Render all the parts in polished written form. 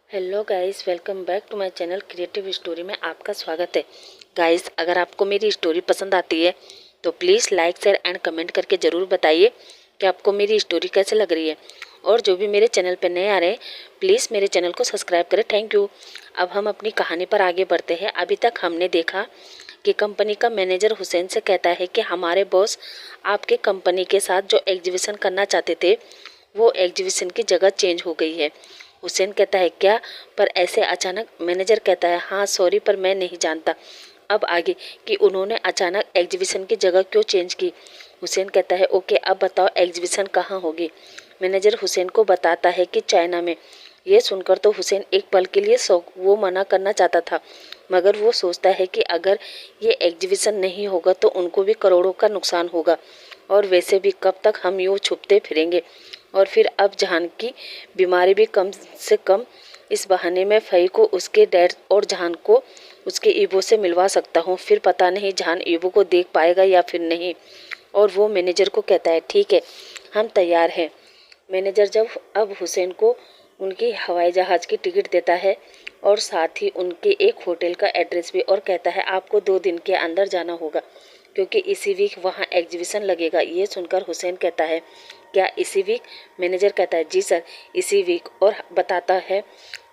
Hello guys, welcome back to my channel creative story में आपका स्वागत है। गाइस, अगर आपको मेरी स्टोरी पसंद आती है तो please like share and comment करके ज़रूर बताइए कि आपको मेरी स्टोरी कैसे लग रही है। और जो भी मेरे चैनल पर नए आ रहे हैं प्लीज़ मेरे चैनल को सब्सक्राइब करें। Thank you. अब हम अपनी कहानी पर आगे बढ़ते हैं। अभी तक हमने देखा कि कंपनी का मैनेजर हुसैन से कहता है कि हमारे बॉस आपके कंपनी के साथ जो एग्जीबिशन करना चाहते थे वो एग्जीबिशन की जगह चेंज हो गई है। हुसैन कहता है क्या, पर ऐसे अचानक? मैनेजर कहता है हाँ सॉरी, पर मैं नहीं जानता अब आगे कि उन्होंने अचानक एग्जीबिशन की जगह क्यों चेंज की। हुसैन कहता है ओके, अब बताओ एग्जीबिशन कहाँ होगी। मैनेजर हुसैन को बताता है कि चाइना में। ये सुनकर तो हुसैन एक पल के लिए वो मना करना चाहता था, मगर वो सोचता है कि अगर ये एग्जीबिशन नहीं होगा तो उनको भी करोड़ों का नुकसान होगा, और वैसे भी कब तक हम यूँ छुपते फिरेंगे। और फिर अब जहान की बीमारी भी कम से कम, इस बहाने मैं फई को उसके डैड और जहान को उसके ईबो से मिलवा सकता हूँ। फिर पता नहीं जहान ईबो को देख पाएगा या फिर नहीं। और वो मैनेजर को कहता है ठीक है, हम तैयार हैं। मैनेजर जब अब हुसैन को उनकी हवाई जहाज़ की टिकट देता है और साथ ही उनके एक होटल का एड्रेस भी, और कहता है आपको 2 दिन के अंदर जाना होगा क्योंकि इसी वीक वहाँ एग्जीबिशन लगेगा। ये सुनकर हुसैन कहता है क्या इसी वीक? मैनेजर कहता है जी सर, इसी वीक। और बताता है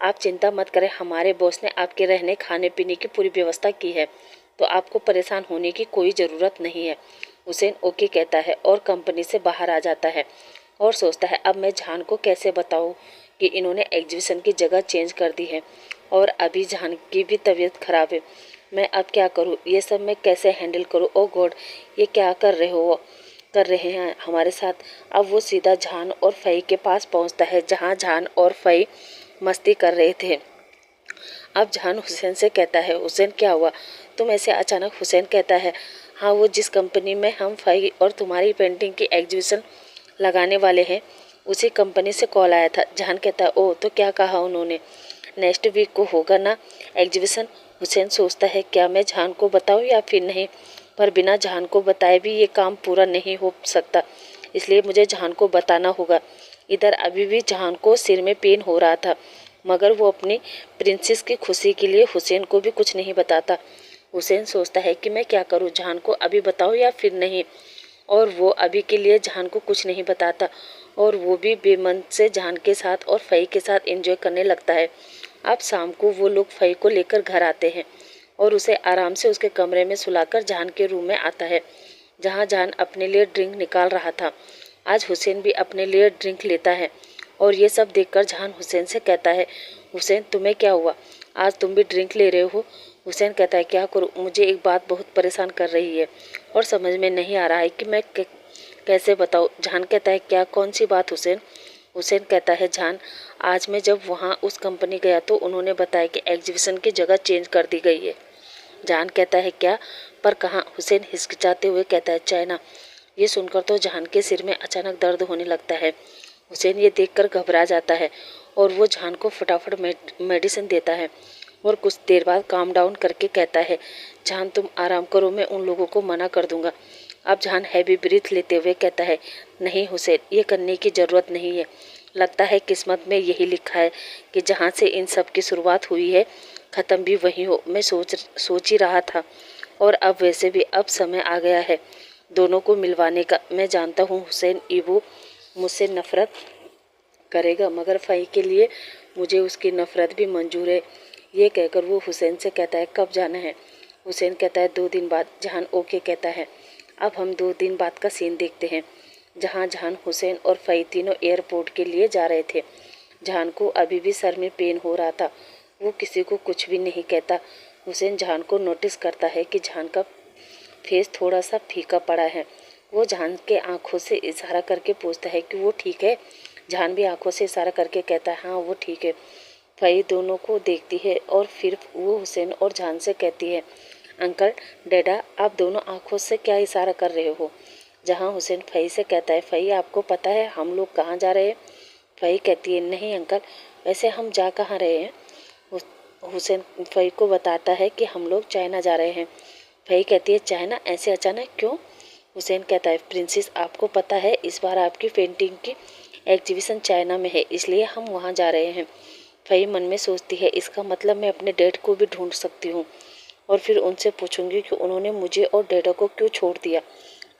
आप चिंता मत करें, हमारे बॉस ने आपके रहने खाने पीने की पूरी व्यवस्था की है, तो आपको परेशान होने की कोई ज़रूरत नहीं है। हुसैन ओके कहता है और कंपनी से बाहर आ जाता है और सोचता है अब मैं जहान को कैसे बताऊं कि इन्होंने एग्जीबिशन की जगह चेंज कर दी है और अभी जहान की भी तबीयत खराब है। मैं अब क्या करूं, ये सब मैं कैसे हैंडल करूं। ओ गॉड, ये क्या कर रहे हैं हमारे साथ। अब वो सीधा जहान और फई के पास पहुंचता है जहां जहान और फई मस्ती कर रहे थे। अब जहान हुसैन से कहता है हुसैन क्या हुआ, तुम ऐसे अचानक? हुसैन कहता है हाँ, वो जिस कंपनी में हम फई और तुम्हारी पेंटिंग की एग्जीबिशन लगाने वाले हैं उसी कंपनी से कॉल आया था। जहान कहता है ओ, तो क्या कहा उन्होंने? नेक्स्ट वीक को होगा ना एग्जीबिशन। हुसैन सोचता है क्या मैं जहान को बताऊं या फिर नहीं, पर बिना जहान को बताए भी ये काम पूरा नहीं हो सकता, इसलिए मुझे जहान को बताना होगा। इधर अभी भी जहान को सिर में पेन हो रहा था, मगर वो अपनी प्रिंसेस की खुशी के लिए हुसैन को भी कुछ नहीं बताता। हुसैन सोचता है कि मैं क्या करूं, जहान को अभी बताऊं या फिर नहीं। और वो अभी के लिए जहान को कुछ नहीं बताता और वो भी बेमन से जहान के साथ और फई के साथ एंजॉय करने लगता है। अब शाम को वो लोग फई को लेकर घर आते हैं और उसे आराम से उसके कमरे में सुलाकर जहान के रूम में आता है जहां जहान अपने लिए ड्रिंक निकाल रहा था। आज हुसैन भी अपने लिए ड्रिंक लेता है और ये सब देखकर जहान हुसैन से कहता है हुसैन तुम्हें क्या हुआ, आज तुम भी ड्रिंक ले रहे हो। हुसैन कहता है क्या करूं, मुझे एक बात बहुत परेशान कर रही है और समझ में नहीं आ रहा है कि मैं कैसे बताऊं। जहान कहता है क्या, कौन सी बात हुसैन? हुसैन कहता है जान, आज मैं जब वहाँ उस कंपनी गया तो उन्होंने बताया कि एग्जीबिशन की जगह चेंज कर दी गई है। जान कहता है क्या, पर कहाँ? हुसैन हिचकिचाते हुए कहता है चाइना। ये सुनकर तो जान के सिर में अचानक दर्द होने लगता है। हुसैन ये देखकर घबरा जाता है और वो जान को फटाफट मेडिसिन देता है और कुछ देर बाद काम डाउन करके कहता है जान तुम आराम करो, मैं उन लोगों को मना कर दूंगा। अब जान हैवी ब्रीथ लेते हुए कहता है नहीं हुसैन, ये करने की ज़रूरत नहीं है। लगता है किस्मत में यही लिखा है कि जहाँ से इन सब की शुरुआत हुई है ख़त्म भी वही हो। मैं सोच ही रहा था, और अब वैसे भी अब समय आ गया है दोनों को मिलवाने का। मैं जानता हूँ हुसैन ईबो मुझसे नफ़रत करेगा, मगर फ़ई के लिए मुझे उसकी नफ़रत भी मंजूर है। ये कहकर वो हुसैन से कहता है कब जाना है? हुसैन कहता है 2 दिन बाद। जहान ओके कहता है। अब हम 2 दिन बाद का सीन देखते हैं जहाँ जहान हुसैन और फ़ई तीनों एयरपोर्ट के लिए जा रहे थे। जहान को अभी भी सर में पेन हो रहा था, वो किसी को कुछ भी नहीं कहता। हुसैन जहान को नोटिस करता है कि जहान का फेस थोड़ा सा फीका पड़ा है। वो जहान के आंखों से इशारा करके पूछता है कि वो ठीक है। जहान भी आंखों से इशारा करके कहता है हाँ वो ठीक है। फ़ई दोनों को देखती है और फिर वो हुसैन और जहान से कहती है अंकल डैडा, आप दोनों आंखों से क्या इशारा कर रहे हो? जहां हुसैन फ़ई से कहता है फ़ई आपको पता है हम लोग कहाँ जा रहे हैं? फ़ई कहती है नहीं अंकल, वैसे हम जा कहाँ रहे हैं? हुसैन फ़ई को बताता है कि हम लोग चाइना जा रहे हैं। फ़ई कहती है चाइना, ऐसे अचानक क्यों? हुसैन कहता है प्रिंसेस आपको पता है इस बार आपकी पेंटिंग की एग्जीबिशन चाइना में है, इसलिए हम वहाँ जा रहे हैं। फ़ही मन में सोचती है, इसका मतलब मैं अपने डैड को भी ढूंढ सकती हूँ और फिर उनसे पूछूंगी कि उन्होंने मुझे और डैडा को क्यों छोड़ दिया।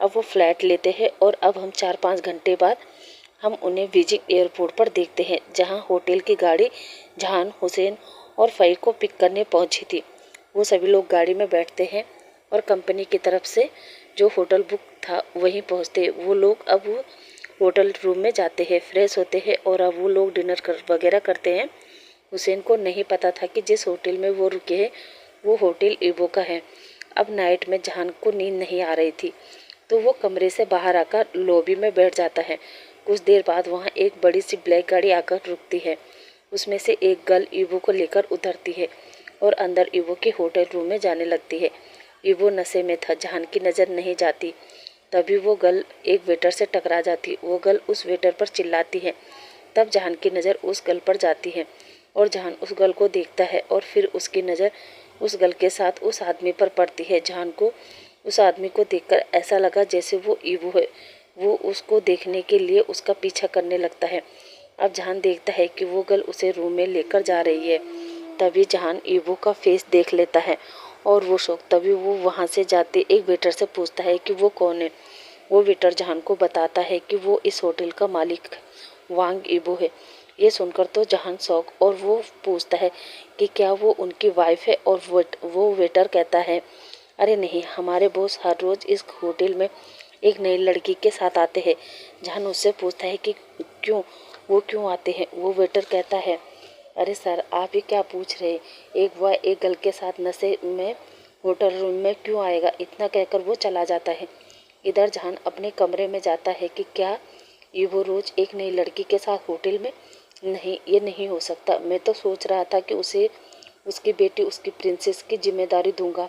अब वो फ्लैट लेते हैं और अब हम 4-5 घंटे बाद हम उन्हें बीजिंग एयरपोर्ट पर देखते हैं, जहाँ होटल की गाड़ी जहान, हुसैन और फ़ही को पिक करने पहुंची थी। वो सभी लोग गाड़ी में बैठते हैं और कंपनी की तरफ से जो होटल बुक था वहीं पहुंचते हैं। वो लोग अब होटल रूम में जाते हैं, फ्रेश होते हैं और अब वो लोग डिनर वगैरह करते हैं। हुसैन को नहीं पता था कि जिस होटल में वो रुके हैं वो होटल ईवो का है। अब नाइट में जहान को नींद नहीं आ रही थी तो वो कमरे से बाहर आकर लॉबी में बैठ जाता है। कुछ देर बाद वहाँ एक बड़ी सी ब्लैक गाड़ी आकर रुकती है। उसमें से एक गर्ल ईवो को लेकर उतरती है और अंदर ईवो के होटल रूम में जाने लगती है। ईवो नशे में था, जहान की नज़र नहीं जाती। तभी वो गर्ल एक वेटर से टकरा जाती। वो गर्ल उस वेटर पर चिल्लाती है। तब जहान की नज़र उस गर्ल पर जाती है और जहान उस गर्ल को देखता है और फिर उसकी नज़र उस गर्ल के साथ उस आदमी पर पड़ती है। जहान को उस आदमी को देखकर ऐसा लगा जैसे वो ईवो है। वो उसको देखने के लिए उसका पीछा करने लगता है। अब जहान देखता है कि वो गर्ल उसे रूम में लेकर जा रही है। तभी जहान ईवो का फेस देख लेता है और वो शौक। तभी वो वहाँ से जाते एक वेटर से पूछता है कि वो कौन है। वो वेटर जहान को बताता है कि वो इस होटल का मालिक वांग ईवो है। ये सुनकर तो जहान शौक और वो पूछता है कि क्या वो उनकी वाइफ है और वो वेटर कहता है, अरे नहीं, हमारे बॉस हर रोज़ इस होटल में एक नई लड़की के साथ आते हैं। जहान उससे पूछता है कि क्यों आते हैं। वो वेटर कहता है, अरे सर, आप ही क्या पूछ रहे, एक गर्ल के साथ नशे में होटल रूम में क्यों आएगा। इतना कहकर वो चला जाता है। इधर जहान अपने कमरे में जाता है कि क्या ये वो रोज़ एक नई लड़की के साथ होटल में। नहीं, ये नहीं हो सकता। मैं तो सोच रहा था कि उसे उसकी बेटी, उसकी प्रिंसेस की जिम्मेदारी दूंगा,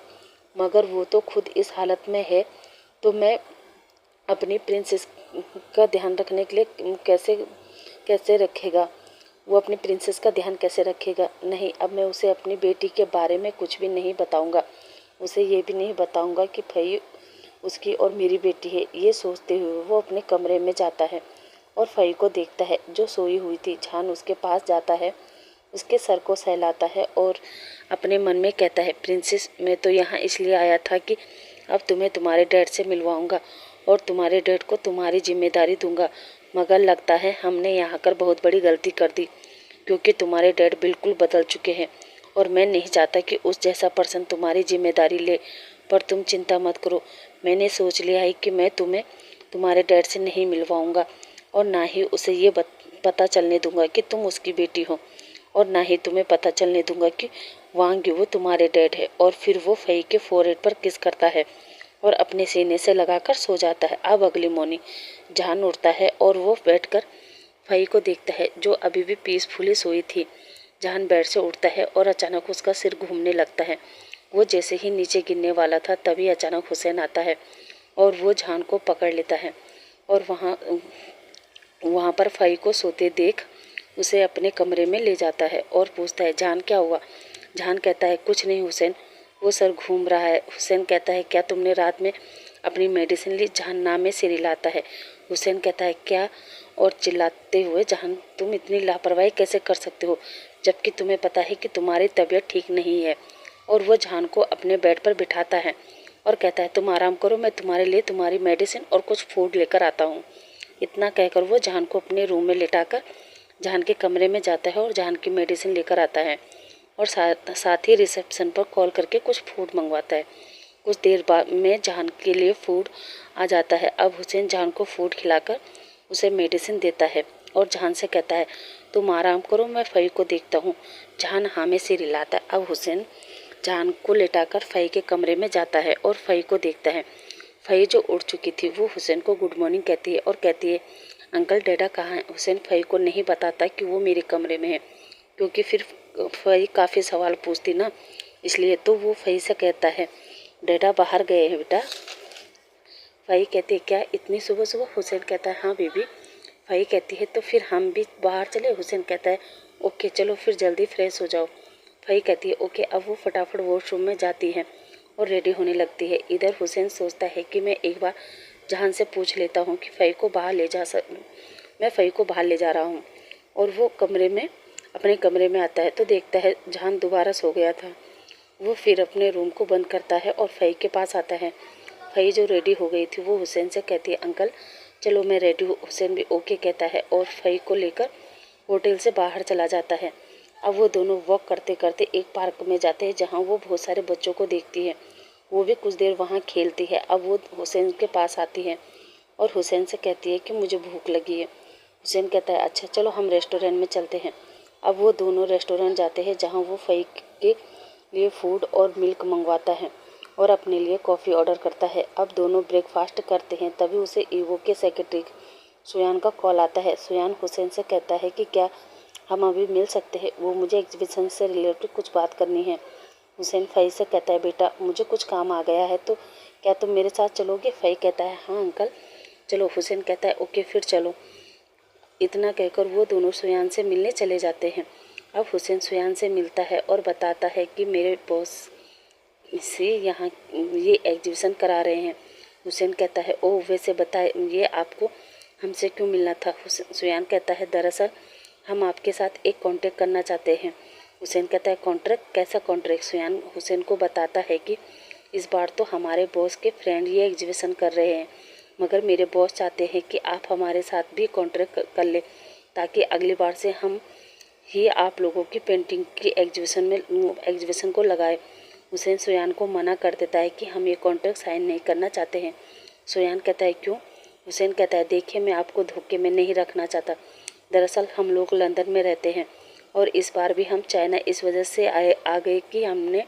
मगर वो तो खुद इस हालत में है तो मैं अपनी प्रिंसेस का ध्यान रखने के लिए कैसे कैसे रखेगा। वो अपनी प्रिंसेस का ध्यान कैसे रखेगा। नहीं, अब मैं उसे अपनी बेटी के बारे में कुछ भी नहीं बताऊंगा। उसे ये भी नहीं बताऊंगा कि फ़ही उसकी और मेरी बेटी है। ये सोचते हुए वो अपने कमरे में जाता है और फ़ही को देखता है जो सोई हुई थी। जहान उसके पास जाता है, उसके सर को सहलाता है और अपने मन में कहता है, प्रिंसेस, मैं तो यहाँ इसलिए आया था कि अब तुम्हें तुम्हारे डैड से मिलवाऊंगा और तुम्हारे डैड को तुम्हारी जिम्मेदारी दूंगा, मगर लगता है हमने यहाँ आकर बहुत बड़ी गलती कर दी, क्योंकि तुम्हारे डैड बिल्कुल बदल चुके हैं और मैं नहीं चाहता कि उस जैसा पर्सन तुम्हारी जिम्मेदारी ले। पर तुम चिंता मत करो, मैंने सोच लिया है कि मैं तुम्हें तुम्हारे डैड से नहीं मिलवाऊंगा और ना ही उसे ये पता चलने दूंगा कि तुम उसकी बेटी हो और ना ही तुम्हें पता चलने दूंगा कि वांग वो तुम्हारे डैड है। और फिर वो फ़ही के फोरहेड पर किस करता है और अपने सीने से लगाकर सो जाता है। अब अगली मॉर्निंग जहान उठता है और वो बैठकर फ़ही को देखता है जो अभी भी पीसफुली सोई थी। जहान बेड से उठता है और अचानक उसका सिर घूमने लगता है। वो जैसे ही नीचे गिरने वाला था तभी अचानक हुसैन आता है और वो जहान को पकड़ लेता है और वहाँ पर फ़ही को सोते देख उसे अपने कमरे में ले जाता है और पूछता है, जहान क्या हुआ। जहान कहता है, कुछ नहीं हुसैन, वो सर घूम रहा है। हुसैन कहता है, क्या तुमने रात में अपनी मेडिसिन ली। जहान नाम में सिर हिलाता है। हुसैन कहता है, क्या, और चिल्लाते हुए, जहान तुम इतनी लापरवाही कैसे कर सकते हो जबकि तुम्हें पता है कि तुम्हारी तबीयत ठीक नहीं है। और वो जहान को अपने बेड पर बिठाता है और कहता है, तुम आराम करो, मैं तुम्हारे लिए तुम्हारी मेडिसिन और कुछ फूड लेकर आता हूँ। इतना कहकर वो जहान को अपने रूम में लेटाकर जहान के कमरे में जाता है और जहान की मेडिसिन लेकर आता है और साथ ही रिसेप्शन पर कॉल करके कुछ फूड मंगवाता है। कुछ देर बाद में जहान के लिए फूड आ जाता है। अब हुसैन जहान को फूड खिलाकर उसे मेडिसिन देता है और जहान से कहता है, तुम आराम करो, मैं फ़ही को देखता हूँ। जहान हाँ में सिर हिलाता है। अब हुसैन जहान को लेटाकर फ़ही के कमरे में जाता है और फ़ही को देखता है। फ़ही जो उठ चुकी थी वो हुसैन को गुड मॉर्निंग कहती है और कहती है, अंकल डैडा कहाँ है। हुसैन फ़ही को नहीं बताता कि वो मेरे कमरे में है, क्योंकि फिर फ़ही काफ़ी सवाल पूछती ना, इसलिए तो वो फ़ही से कहता है, डैडा बाहर गए हैं बेटा। फ़ही कहती है, क्या इतनी सुबह सुबह। हुसैन कहता है, हाँ बीबी। फ़ही कहती है, तो फिर हम भी बाहर चले। हुसैन कहता है, ओके चलो, फिर जल्दी फ्रेश हो जाओ। फ़ही कहती है, ओके। अब वो फटाफट वॉशरूम में जाती है और रेडी होने लगती है। इधर हुसैन सोचता है कि मैं एक बार जहान से पूछ लेता हूँ कि फ़ही को बाहर ले जा मैं फ़ही को बाहर ले जा रहा हूँ। और वो कमरे में अपने कमरे में आता है तो देखता है जहान दोबारा सो गया था। वो फिर अपने रूम को बंद करता है और फई के पास आता है। फई जो रेडी हो गई थी वो हुसैन से कहती है, अंकल चलो मैं रेडी हूँ। हुसैन भी ओके कहता है और फई को लेकर होटल से बाहर चला जाता है। अब वो दोनों वॉक करते करते एक पार्क में जाते हैं जहाँ वो बहुत सारे बच्चों को देखती है। वो भी कुछ देर वहाँ खेलती है। अब वो हुसैन के पास आती है और हुसैन से कहती है कि मुझे भूख लगी है। हुसैन कहता है अच्छा चलो हम रेस्टोरेंट में चलते हैं। अब वो दोनों रेस्टोरेंट जाते हैं जहाँ वो फई के लिए फूड और मिल्क मंगवाता है और अपने लिए कॉफ़ी ऑर्डर करता है। अब दोनों ब्रेकफास्ट करते हैं तभी उसे ईवो के सेक्रेटरी सुयान का कॉल आता है। सुयान हुसैन से कहता है कि क्या हम अभी मिल सकते हैं, वो मुझे एग्जीबिशन से रिलेटेड कुछ बात करनी है। हुसैन फई से कहता है बेटा मुझे कुछ काम आ गया है तो क्या तुम मेरे साथ चलोगे। फई कहता है हाँ अंकल चलो। हुसैन कहता है ओके फिर चलो। इतना कहकर वो दोनों सुयान से मिलने चले जाते हैं। अब हुसैन सुयान से मिलता है और बताता है कि मेरे बॉस से यहाँ ये एग्जीबिशन करा रहे हैं। हुसैन कहता है ओह वैसे बताए ये आपको हमसे क्यों मिलना था। सुयान कहता है दरअसल हम आपके साथ एक कॉन्ट्रैक्ट करना चाहते हैं। हुसैन कहता है कॉन्ट्रैक्ट, कैसा कॉन्ट्रैक्ट। सुयान हुसैन को बताता है कि इस बार तो हमारे बॉस के फ्रेंड ये एग्जीबिशन कर रहे हैं, मगर मेरे बॉस चाहते हैं कि आप हमारे साथ भी कॉन्ट्रैक्ट कर ले ताकि अगली बार से हम ही आप लोगों की पेंटिंग की एग्जीबिशन को लगाए। हुसैन सुयान को मना कर देता है कि हम ये कॉन्ट्रैक्ट साइन नहीं करना चाहते हैं। सुयान कहता है क्यों। हुसैन कहता है देखिए मैं आपको धोखे में नहीं रखना चाहता। दरअसल हम लोग लंदन में रहते हैं और इस बार भी हम चाइना इस वजह से आ गए कि हमने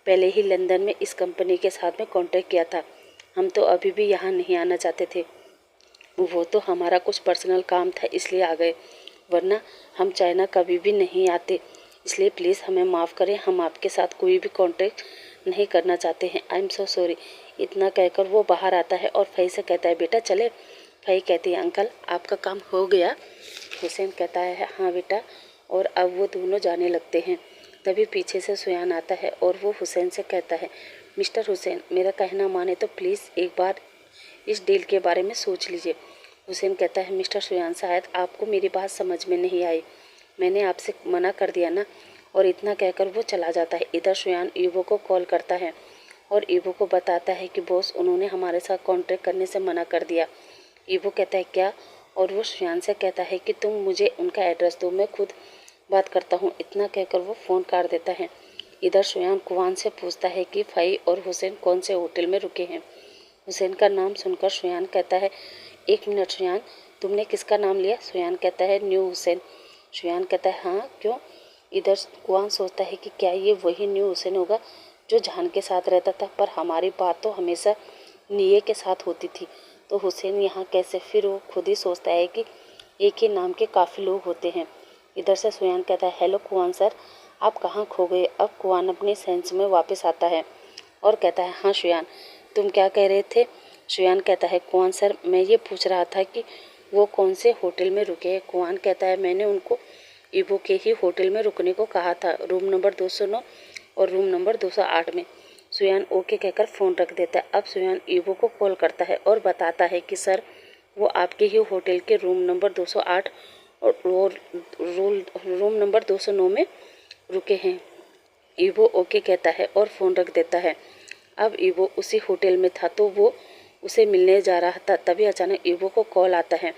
पहले ही लंदन में इस कंपनी के साथ में कॉन्ट्रैक्ट किया था। हम तो अभी भी यहाँ नहीं आना चाहते थे, वो तो हमारा कुछ पर्सनल काम था इसलिए आ गए, वरना हम चाइना कभी भी नहीं आते। इसलिए प्लीज़ हमें माफ़ करें, हम आपके साथ कोई भी कॉन्ट्रैक्ट नहीं करना चाहते हैं। I am so sorry. इतना कहकर वो बाहर आता है और फई से कहता है बेटा चले। फई कहती है अंकल आपका काम हो गया। हुसैन कहता है हाँ बेटा। और अब वो दोनों जाने लगते हैं। तभी पीछे से सुयान आता है और वो हुसैन से कहता है मिस्टर हुसैन मेरा कहना माने तो प्लीज़ एक बार इस डील के बारे में सोच लीजिए। हुसैन कहता है मिस्टर सुयान शायद आपको मेरी बात समझ में नहीं आई, मैंने आपसे मना कर दिया ना। और इतना कहकर वो चला जाता है। इधर सुयान ईवो को कॉल करता है और ईवो को बताता है कि बॉस उन्होंने हमारे साथ कॉन्ट्रैक्ट करने से मना कर दिया। ईवो कहता है क्या। और वो सुयान से कहता है कि तुम मुझे उनका एड्रेस दो, मैं खुद बात करता हूँ। इतना कहकर वो फ़ोन काट देता है। इधर सुयान कुवान से पूछता है कि फई और हुसैन कौन से होटल में रुके हैं। हुसैन का नाम सुनकर सुयान कहता है एक मिनट सुयान तुमने किसका नाम लिया। सुयान कहता है न्यू हुसैन। सुयान कहता है हाँ क्यों। इधर कुवान सोचता है कि क्या ये वही न्यू हुसैन होगा जो जहान के साथ रहता था, पर हमारी बात तो हमेशा निये के साथ होती थी, तो हुसैन यहाँ कैसे। फिर वो खुद ही सोचता है कि एक ही नाम के काफ़ी लोग होते हैं। इधर से सुयान कहता है हेलो कुवान सर आप कहाँ खो गए। अब कुवान अपने सेंस में वापस आता है और कहता है हाँ सुयान तुम क्या कह रहे थे। सुयान कहता है कुवान सर मैं ये पूछ रहा था कि वो कौन से होटल में रुके हैं। कुवान कहता है मैंने उनको ईवो के ही होटल में रुकने को कहा था, रूम नंबर 209 और रूम नंबर 208 में। सुयान ओके कहकर फ़ोन रख देता है। अब सुयान ईवो को कॉल करता है और बताता है कि सर वो आपके ही होटल के रूम नंबर 208 और रूम नंबर 209 में रुके हैं। ईवो ओके कहता है और फ़ोन रख देता है। अब ईवो उसी होटल में था तो वो उसे मिलने जा रहा था। तभी अचानक ईवो को कॉल आता है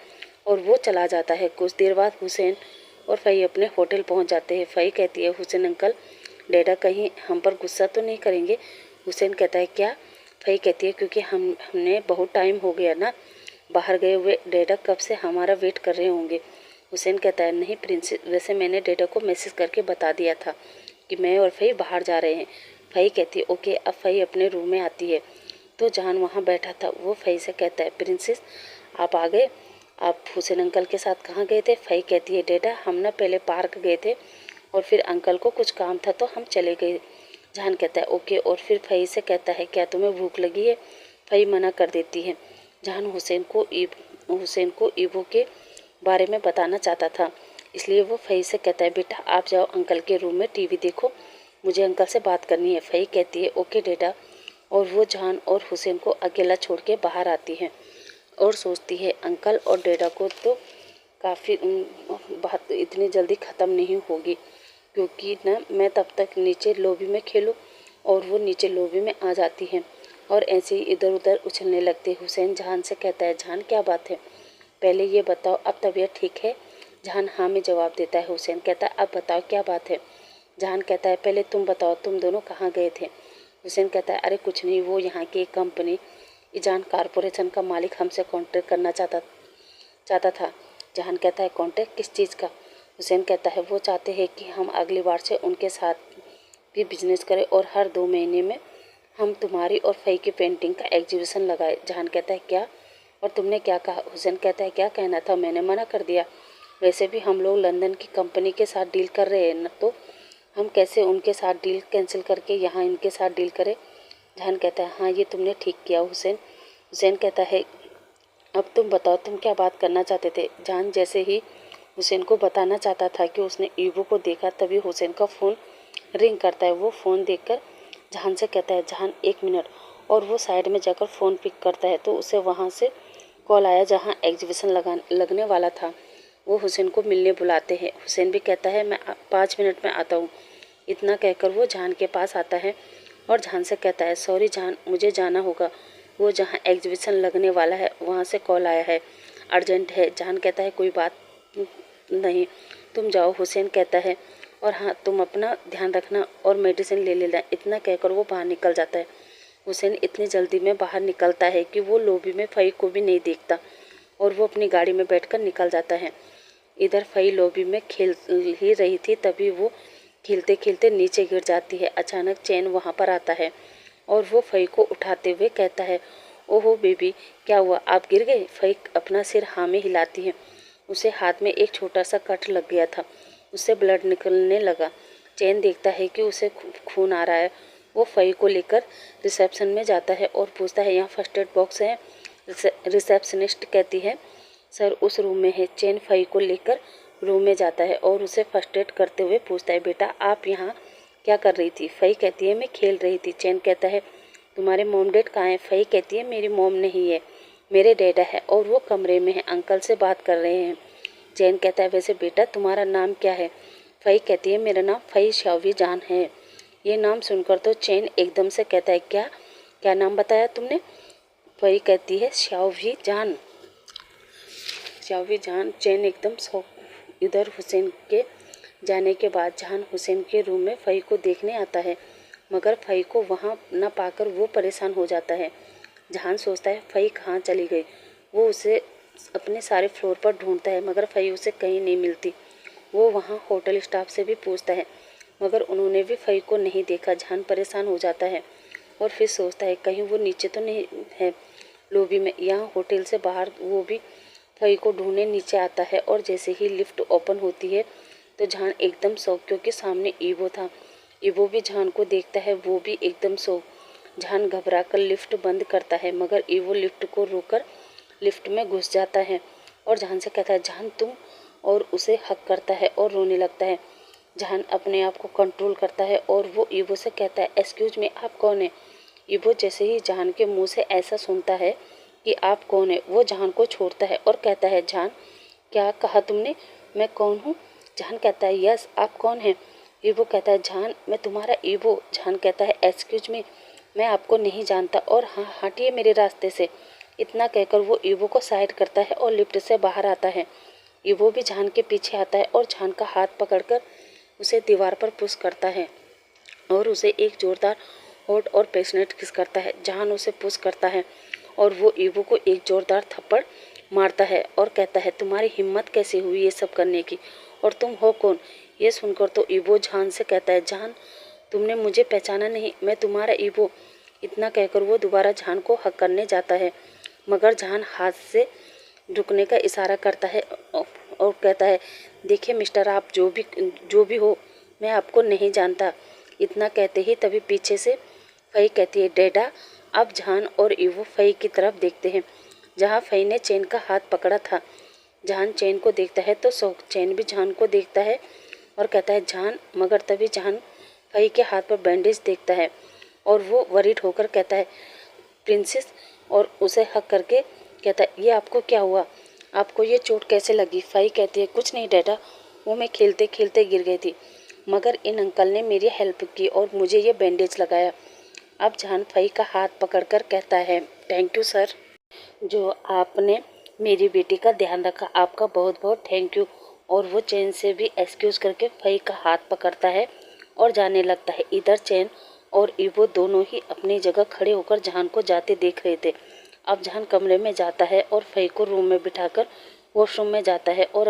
और वो चला जाता है। कुछ देर बाद हुसैन और फई अपने होटल पहुंच जाते हैं। फई कहती है हुसैन अंकल डैडा कहीं हम पर गुस्सा तो नहीं करेंगे। हुसैन कहता है क्या। फई कहती है क्योंकि हमने बहुत टाइम हो गया ना बाहर गए हुए, डैडा कब से हमारा वेट कर रहे होंगे। हुसैन कहता है नहीं प्रिंसेस, वैसे मैंने डैडा को मैसेज करके बता दिया था कि मैं और फई बाहर जा रहे हैं। फई कहती है ओके। अब फई अपने रूम में आती है तो जहान वहाँ बैठा था वो फई से कहता है प्रिंसेस आप आ गए, आप हुसैन अंकल के साथ कहाँ गए थे। फई कहती है डैडा हम ना पहले पार्क गए थे और फिर अंकल को कुछ काम था तो हम चले गए। जहान कहता है ओके। और फिर फई से कहता है क्या तुम्हें भूख लगी है। फई मना कर देती है। जहान हुसैन को ईवो के बारे में बताना चाहता था, इसलिए वो फई से कहता है बेटा आप जाओ अंकल के रूम में टीवी देखो, मुझे अंकल से बात करनी है। फई कहती है ओके डैडा। और वो जहान और हुसैन को अकेला छोड़ के बाहर आती है और सोचती है अंकल और डैडा को तो काफ़ी बात इतनी जल्दी ख़त्म नहीं होगी, क्योंकि ना मैं तब तक नीचे लॉबी में खेलूँ और वो नीचे लॉबी में आ जाती है और ऐसे ही इधर उधर उछलने लगते। हुसैन जहान से कहता है, जहान क्या बात है, पहले ये बताओ अब तबीयत ठीक है? जहान हाँ में जवाब देता है। हुसैन कहता है, अब बताओ क्या बात है? जहान कहता है, पहले तुम बताओ तुम दोनों कहाँ गए थे? हुसैन कहता है, अरे कुछ नहीं, वो यहाँ की एक कंपनी ईजान कॉरपोरेशन का मालिक हमसे कॉन्टेक्ट करना चाहता था। जहान कहता है, कॉन्टेक्ट किस चीज़ का? हुसैन कहता है, वो चाहते हैं कि हम अगली बार से उनके साथ भी बिजनेस करें और हर 2 महीने में हम तुम्हारी और फई की पेंटिंग का एग्जीबिशन लगाए। जहान कहता है, क्या? और तुमने क्या कहा? हुसैन कहता है, क्या कहना था, मैंने मना कर दिया। वैसे भी हम लोग लंदन की कंपनी के साथ डील कर रहे हैं न, तो हम कैसे उनके साथ डील कैंसिल करके यहाँ इनके साथ डील करें? जहान कहता है, हाँ ये तुमने ठीक किया। हुसैन कहता है, अब तुम बताओ तुम क्या बात करना चाहते थे? जहान जैसे ही हुसैन को बताना चाहता था कि उसने ईवो को देखा, तभी हुसैन का फ़ोन रिंग करता है। वो फ़ोन देखकर जहान से कहता है, जहान 1 मिनट, और वो साइड में जाकर फ़ोन पिक करता है तो उसे वहाँ से कॉल आया जहाँ एग्जीबिशन लगने वाला था। वो हुसैन को मिलने बुलाते हैं। हुसैन भी कहता है, मैं 5 मिनट में आता हूँ। इतना कहकर वो जहान के पास आता है और जहान से कहता है, सॉरी जहान, मुझे जाना होगा, वो जहाँ एग्जीबिशन लगने वाला है वहाँ से कॉल आया है, अर्जेंट है। जहान कहता है, कोई बात नहीं, तुम जाओ। हुसैन कहता है, और हाँ तुम अपना ध्यान रखना और मेडिसिन ले लेना। इतना कहकर वो बाहर निकल जाता है। हुसैन इतनी जल्दी में बाहर निकलता है कि वो लॉबी में फई को भी नहीं देखता और वो अपनी गाड़ी में बैठकर निकल जाता है। इधर फई लॉबी में खेल ही रही थी, तभी वो खेलते खेलते नीचे गिर जाती है। अचानक चैन वहाँ पर आता है और वो फई को उठाते हुए कहता है, ओहो बेबी, क्या हुआ, आप गिर गए? फई अपना सिर हाँ में हिलाती है। उसे हाथ में एक छोटा सा कट लग गया था, उससे ब्लड निकलने लगा। चैन देखता है कि उसे खून आ रहा है। वो फई को लेकर रिसेप्शन में जाता है और पूछता है, यहाँ फर्स्ट एड बॉक्स है? रिसेप्शनिस्ट कहती है, सर उस रूम में है। चैन फई को लेकर रूम में जाता है और उसे फर्स्ट एड करते हुए पूछता है, बेटा आप यहाँ क्या कर रही थी? फई कहती है, मैं खेल रही थी। चैन कहता है, तुम्हारे मॉम डैड कहाँ हैं? फई कहती है, मेरी मॉम नहीं है, मेरे डैडा है और वो कमरे में है, अंकल से बात कर रहे हैं। चैन कहता है, वैसे बेटा तुम्हारा नाम क्या है? फई कहती है, मेरा नाम फई शाओवी जान है। ये नाम सुनकर तो चैन एकदम से कहता है, क्या क्या नाम बताया तुमने? फई कहती है, शाओवी जान। शाओवी जान। चैन एकदम शौक। इधर हुसैन के जाने के बाद जहान हुसैन के रूम में फई को देखने आता है, मगर फई को वहाँ न पाकर वो परेशान हो जाता है। जहान सोचता है फई कहाँ चली गई। वो उसे अपने सारे फ्लोर पर ढूंढता है, मगर फई उसे कहीं नहीं मिलती। वो वहाँ होटल स्टाफ से भी पूछता है, मगर उन्होंने भी फई को नहीं देखा। जहान परेशान हो जाता है और फिर सोचता है कहीं वो नीचे तो नहीं है लॉबी में। यहाँ होटल से बाहर वो भी फई को ढूंढने नीचे आता है और जैसे ही लिफ्ट ओपन होती है तो जहान एकदम शौक, क्योंकि सामने ईवो था। ईवो भी जहान को देखता है, वो भी एकदम शौक। जहान घबराकर लिफ्ट बंद करता है, मगर ईवो लिफ्ट को रोककर लिफ्ट में घुस जाता है और जहान से कहता है, जहान तुम, और उसे हक करता है और रोने लगता है। जहान अपने आप को कंट्रोल करता है और वो ईवो से कहता है, एक्सक्यूज मी, आप कौन है? ईवो जैसे ही जहान के मुंह से ऐसा सुनता है कि आप कौन है, वो जहान को छोड़ता है और कहता है, जहान क्या कहा तुमने, मैं कौन हूँ? जहान कहता है, यस आप कौन हैं? ईवो कहता है, जहान मैं तुम्हारा ईवो। जहान कहता है, एक्सक्यूज मी, मैं आपको नहीं जानता और हाँ हटिए मेरे रास्ते से। इतना कहकर वो ईवो को साइड करता है और लिफ्ट से बाहर आता है। ईवो भी जहान के पीछे आता है और जहान का हाथ पकड़कर उसे दीवार पर पुश करता है और उसे एक जोरदार हॉट और पैशनेट किस करता है। जहान उसे पुश करता है और वो ईवो को एक जोरदार थप्पड़ मारता है और कहता है, तुम्हारी हिम्मत कैसे हुई ये सब करने की, और तुम हो कौन? ये सुनकर तो ईवो जहान से कहता है, जहान तुमने मुझे पहचाना नहीं, मैं तुम्हारा ईवो। इतना कहकर वो दोबारा जहान को हक करने जाता है, मगर जहान हाथ से रुकने का इशारा करता है और कहता है, देखिए मिस्टर, आप जो भी हो, मैं आपको नहीं जानता। इतना कहते ही तभी पीछे से फई कहती है, डैडा। अब जहान और ईवो फई की तरफ देखते हैं जहाँ फई ने चैन का हाथ पकड़ा था। जहान चैन को देखता है तो चैन भी जहान को देखता है और कहता है, जहान। मगर तभी जहान फई के हाथ पर बैंडेज देखता है और वो वरीड होकर कहता है, प्रिंसेस, और उसे हक करके कहता है, ये आपको क्या हुआ? आपको ये चोट कैसे लगी? फ़ाई कहती है, कुछ नहीं डैडा, वो मैं खेलते खेलते गिर गई थी, मगर इन अंकल ने मेरी हेल्प की और मुझे ये बैंडेज लगाया। अब जहान फ़ाई का हाथ पकड़कर कहता है, थैंक यू सर, जो आपने मेरी बेटी का ध्यान रखा, आपका बहुत बहुत थैंक यू। और वो चैन से भी एक्सक्यूज़ करके फ़ाई का हाथ पकड़ता है और जाने लगता है। इधर चैन और ईवो दोनों ही अपनी जगह खड़े होकर जहान को जाते देख रहे थे। अब जहान कमरे में जाता है और फ़ाई को रूम में बिठाकर वॉशरूम में जाता है और